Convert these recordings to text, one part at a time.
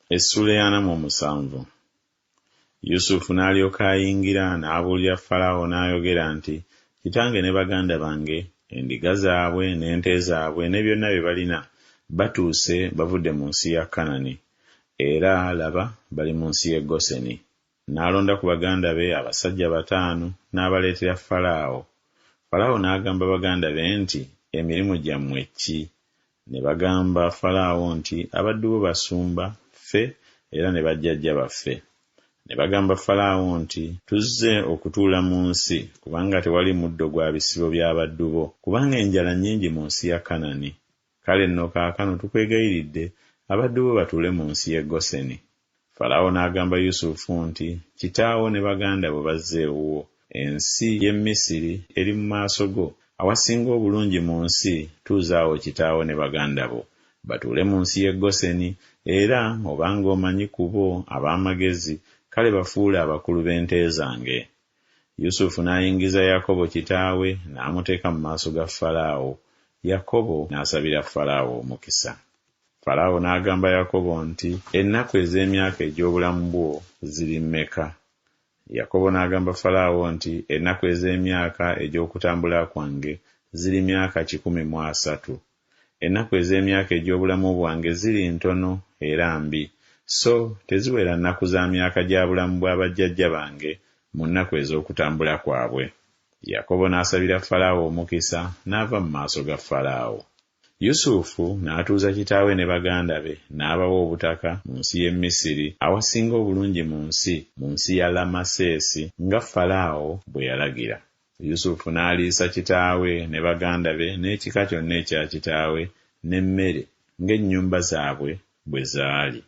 Essula ya 47. Yusufu n'alyoka ayingira n'abuulira Falaawo n'ayogera nti, kitange ne baganda bange, endiga zaabwe n'ente zaabwe ne byonna bye balina batuuse bavudde mu nsi ya Kanani, era laba bali mu nsi y'e Goseni. N'alonda ku baganda be abasajja 5 n'abaleetera Falaawo. Falaawo n'agamba baganda be nti, emirimu gyammwe ki? Ne bagamba Falaawo nti, abaddu bo basumba ffe era ne bajjajja baffe. Ne bagamba Falaawo nti, tuzze okutuula mu nsi kubanga tewali muddo gwa bisibo by'abaddu bo, kubanga enjala nnyingi mu nsi ya Kanani. Kale nno kaakano tukwegayiridde abaddu bo batuule mu nsi y'e Goseni. Falaawo n'agamba Yusufu nti, kitaawo ne baganda bo bazze ewuwo. Ensi y'e Misiri eri mu maaso go. Awasinga obulungi mu nsi tuuzaawo kitaawo ne baganda bo batuule mu nsi y'e Goseni, era obanga omanyi ku bo ab'amagezi, kale bafuule abakulu b'ente zange. Yusufu n'ayingiza Yakobo kitaawe n'amuteeka mu maaso ga Falaawo. Yakobo n'asabira Falaawo omukisa. Falaawo n'agamba Yakobo nti, ennaku ez'emyaka egy'obulamu bwo ziri mmeka? Yakobo n'agamba Falaawo nti, ennaku ez'emyaka egy'okutambula kwange ziri myaka 130. Ennaku ez'emyaka egy'obulamu bwange ziri ntono era mbi, so teziwera nnaku za myaka gya bulamu bwa bajjajja bange mu nnaku ez'okutambula kwabwe. Yakobo n'asabira Falaawo omukisa n'ava mu maaso ga Falaawo. Yusufu n'atuuza kitaawe ne baganda be n'abawa obutaka mu nsi y'e Misiri awasinga obulungi mu nsi ya Lamasesi nga Falaawo bwe yalagira. Yusufu n'aliisa kitaawe ne baganda be n'ekika kyonna ekya kitaawe n'emmere ng'ennyumba zaabwe bwe zaali.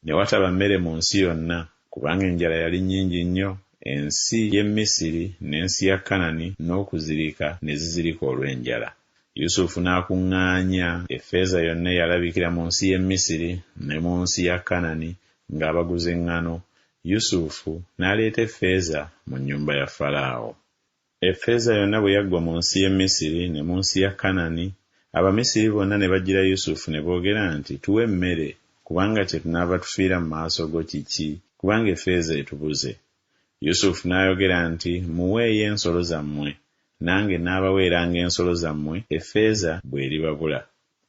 Ne wataba mmere mu nsi yonna kubanga enjala yali nnyingi nnyo. Ensi y'e Misiri n'ensi ya Kanani n'okuzirika ne zizirika olw'enjala. Yusufu n'akuŋŋaanya effeeza yonna eyalabikira mu nsi y'e Misiri ne mu nsi ya Kanani ng'abaguza eŋŋaano. Yusufu n'aleeta effeeza mu nnyumba ya Falaawo. Effeeza yonna bwe yaggwa mu nsi y'e Misiri ne mu nsi ya Kanani, Abamisiri bonna ne bajjira Yusufu ne boogera nti, tuwe emmere, kubanga kye tunaava tufiira mu maaso go kiki, kubanga effeeza etubuze. Yusufu n'ayogera nti, muweeyo ensolo zammwe, nange n'abaweeranga ensolo zammwe effeeza bw'eribabula.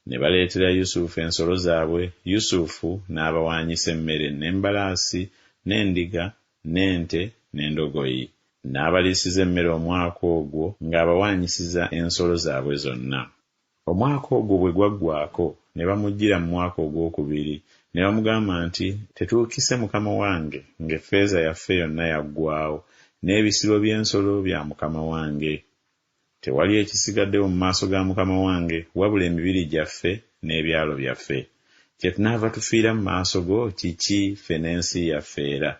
Ne baleetera Yusufu ensolo zaabwe. Yusufu n'abawaanyisa emmere n'embalaasi n'endiga n'ente n'endogoyi. N'abaliisiza emmere omwaka ogwo ng'abawaanyisiza ensolo zaabwe zonna. Omwaka ogwo bwe gwaggwaako ne bamujjira mu mwaka ogwokubiri ne bamugamba nti, tetuukise mukama wange ng'effeeza yaffe yonna yaggwaawo n'ebisibo by'ensolo bya mukama wange. Tewali ekisigadde mu maaso ga mukama wange wabula emibiri gyaffe n'ebyalo byaffe. Kye tunaava tufiira mu maaso go kiki ffe n'ensi yaffe era?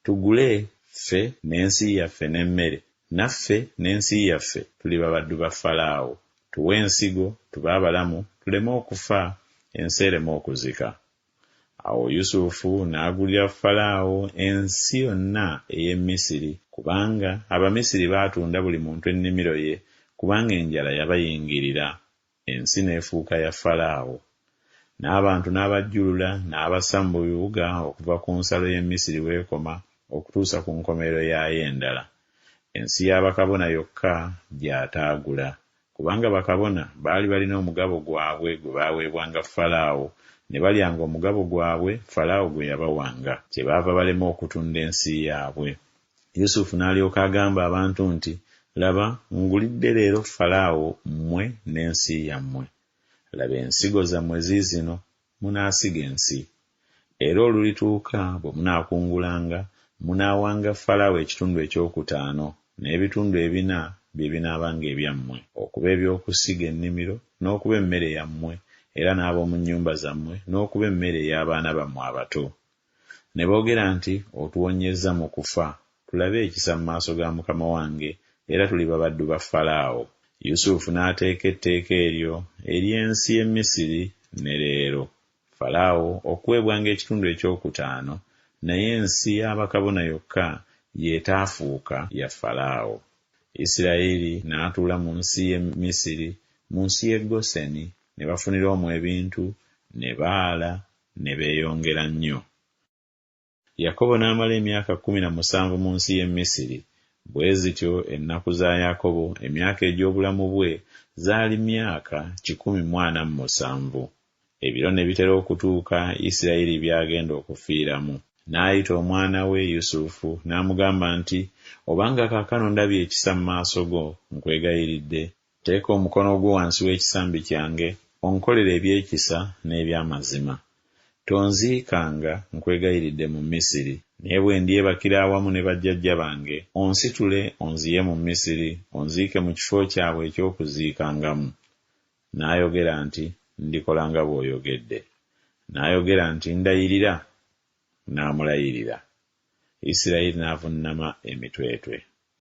Tugule ffe n'ensi yaffe n'emmere, naffe n'ensi yaffe tuliba baddu ba Falaawo. Tuwe ensigo tube abalamu, tuleme okufa, ensi ereme okuzika. Awo Yusufu n'agulira Falaawo ensi yonna ey'e Misiri, kubanga Abamisiri baatunda buli muntu ennimiro ye, kubanga enjala yabayingirira. Ensi n'efuuka ya Falaawo. N'abantu n'abajjulula n'abassa mu bibuga okuva ku nsalo y'e Misiri w'ekoma okutuusa ku nkomerero yayo endala. Ensi y'abakabona yokka gy'ataagula, kubanga bakabona baali balina omugabo gwabwe gwe baaweebwanga Falaawo, ne balyanga omugabo gwabwe Falaawo gwe yabawanga, kyebaava balema okutunda ensi yaabwe. Yusufu n'alyoka agamba abantu nti, laba, ngulidde leero Falaawo mmwe n'ensi yammwe. Laba, ensigo zammwe ziizino, munaasiga ensi. Era olulituuka bwe munaakungulanga, munaawanga Falaawo ekitundu ekyokutaano, n'ebitundu 4 bye binaabanga ebyammwe, okuba eby'okusiga ennimiro, n'okuba emmere yammwe, era n'ab'omu nnyumba zammwe, n'okuba emmere ey'abaana bammwe abato. Ne boogera nti, otuwonyezza mu kufa, tulabe ekisa mu maaso ga mukama wange, era tuliba baddu ba Falaawo. Yusufu n'ateeka etteeka eryo ery'ensi y'e Misiri ne leero. Falaawo okuweebwanga ekitundu ekyokutaano, naye ensi y'abakabona yokka yeetaafuuka ya Falaawo. Isirayiri n'atuula mu nsi y'e Misiri, mu nsi y'e Goseni, ne bafunira omwo ebintu, ne baala, ne beeyongera nnyo. Yakobo n'amala emyaka 17 mu nsi y'e Misiri, bwe zityo ennaku za Yakobo emyaka egy'obulamu bwe zaali myaka 147. Ebiro ne bitera okutuuka Isirayiri byagenda okufiiramu. N'ayita omwana we Yusufu n'amugamba nti, obanga kaakano ndabye ekisa mu maaso go, nkwegayiridde, teeka omukono gwo wansi w'ekisambi kyange, onkolere ebyekisa n'eby'amazima. Tonziikanga, nkwegayiridde, mu Misiri, naye bwe ndyebakira awamu ne bajjajja bange, onsitule onziye mu Misiri, onziike mu kifo kyabwe eky'okuziikangamu. N'ayogera nti, ndikola nga bw'oyogedde. N'ayogera nti, ndayirira. N'amulayirira. Isirayiri n'avunnama emitwetwe.